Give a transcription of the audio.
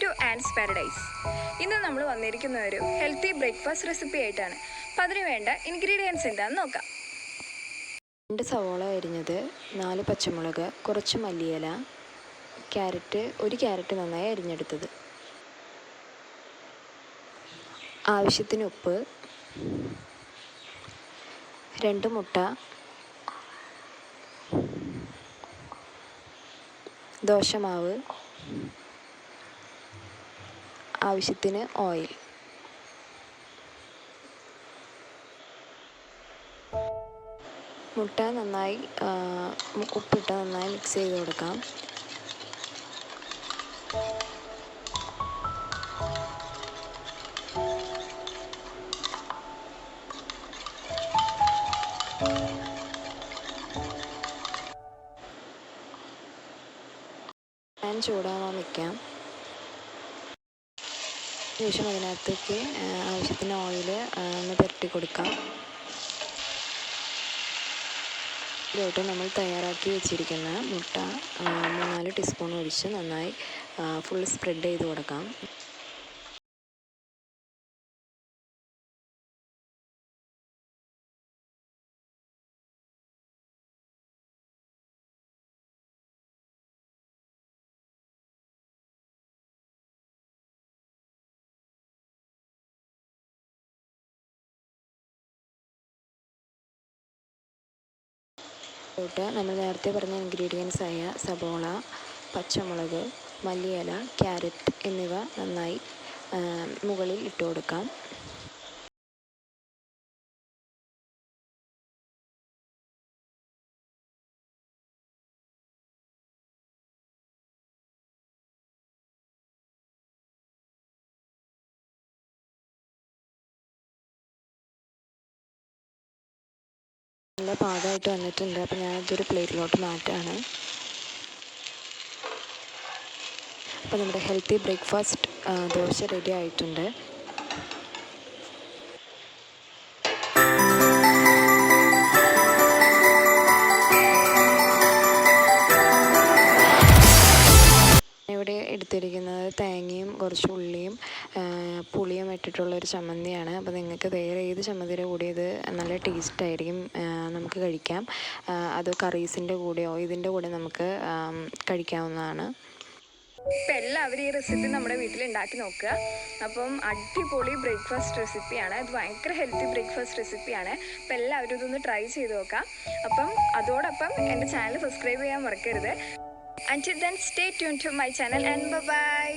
To ആൻഡ്സ് paradise. ഇന്ന് നമ്മൾ വന്നിരിക്കുന്ന ഒരു ഹെൽത്തി ബ്രേക്ക്ഫാസ്റ്റ് റെസിപ്പി ആയിട്ടാണ്. അപ്പം അതിന് വേണ്ട ഇൻഗ്രീഡിയൻസ് എന്താണെന്ന് നോക്കാം. 2 സവോള അരിഞ്ഞത്, 4 പച്ചമുളക്, കുറച്ച് മല്ലിയില, ഒരു ക്യാരറ്റ് നന്നായി അരിഞ്ഞെടുത്തത്, ആവശ്യത്തിന് ഉപ്പ്, 2 മുട്ട, ദോശമാവ്, ആവശ്യത്തിന് ഓയിൽ. മുട്ട നന്നായി ഉപ്പിട്ട് നന്നായി മിക്സ് ചെയ്ത് കൊടുക്കാം. പാൻ ചൂടാവാൻ വയ്ക്കാം. ശേഷം അതിനകത്തേക്ക് ആവശ്യത്തിന് ഓയിൽ ഒന്ന് പുരട്ടി കൊടുക്കാം. ഇതിലോട്ട് നമ്മൾ തയ്യാറാക്കി വെച്ചിരിക്കുന്ന മുട്ട 3-4 ടീസ്പൂൺ ഒഴിച്ച് നന്നായി ഫുൾ സ്പ്രെഡ് ചെയ്ത് കൊടുക്കാം. നമ്മൾ നേരത്തെ പറഞ്ഞ ഇൻഗ്രീഡിയൻസ് ആയ സവോള, പച്ചമുളക്, മല്ലിയില, ക്യാരറ്റ് എന്നിവ നന്നായി മുകളിൽ ഇട്ട് കൊടുക്കാം. നല്ല പാകമായിട്ട് വന്നിട്ടുണ്ട്. അപ്പോൾ ഞാനിതൊരു പ്ലേറ്റിലോട്ട് മാറ്റാണ്. അപ്പോൾ നമ്മുടെ ഹെൽത്തി ബ്രേക്ക്ഫാസ്റ്റ് ദോശ റെഡി ആയിട്ടുണ്ട്. ഇവിടെ എടുത്തിരിക്കുന്നത് തേങ്ങയും കുറച്ച് ഉള്ളിയും പുളിയും ഇട്ടിട്ടുള്ളൊരു ചമ്മന്തിയാണ്. അപ്പോൾ നിങ്ങൾക്ക് വേറെ ഏത് ചമ്മന്തിയുടെ കൂടെ ഇത് നല്ല ടേസ്റ്റായിരിക്കും, നമുക്ക് കഴിക്കാം. അത് കറീസിൻ്റെ കൂടെയോ ഇതിൻ്റെ കൂടെ നമുക്ക് കഴിക്കാവുന്നതാണ്. ഇപ്പം എല്ലാവരും ഈ റെസിപ്പി നമ്മുടെ വീട്ടിൽ ഉണ്ടാക്കി നോക്കുക. അപ്പം അടിപൊളി ബ്രേക്ക്ഫാസ്റ്റ് റെസിപ്പിയാണ്. ഇത് ഭയങ്കര ഹെൽത്തി ബ്രേക്ക്ഫാസ്റ്റ് റെസിപ്പിയാണ്. അപ്പം എല്ലാവരും ഇതൊന്ന് ട്രൈ ചെയ്ത് നോക്കാം. അപ്പം അതോടൊപ്പം എൻ്റെ ചാനൽ സബ്സ്ക്രൈബ് ചെയ്യാൻ മറക്കരുത്. Until then, stay tuned to my channel and bye-bye.